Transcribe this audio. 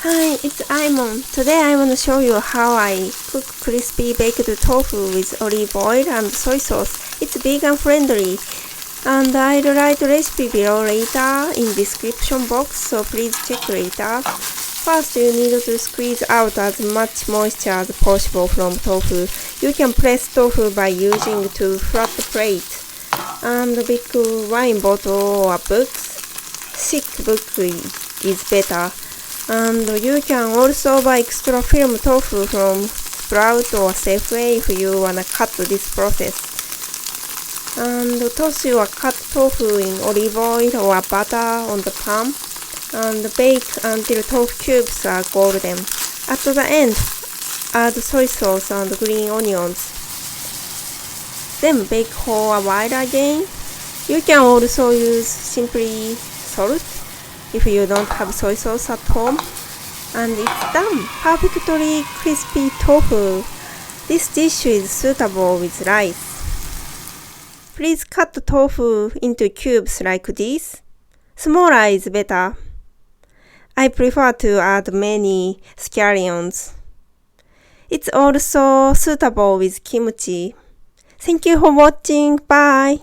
Hi, it's Aimon. Today I want to show you how I cook crispy baked tofu with olive oil and soy sauce. It's vegan friendly. And I'll write recipe below later in description box, so please check later. First, you need to squeeze out as much moisture as possible from tofu. You can press tofu by using two flat plates. And big wine bottle or book. Thick book is better. And you can also buy extra film tofu from Sprout or Safeway if you wanna cut this process. And toss your cut tofu in olive oil or butter on the pan and bake until tofu cubes are golden. At the end, add soy sauce and green onions. Then bake for a while again. You can also use simply salt if you don't have soy sauce at home. And it's done! Perfectly crispy tofu. This dish is suitable with rice. Please cut the tofu into cubes like this. Smaller is better. I prefer to add many scallions. It's also suitable with kimchi. Thank you for watching. Bye!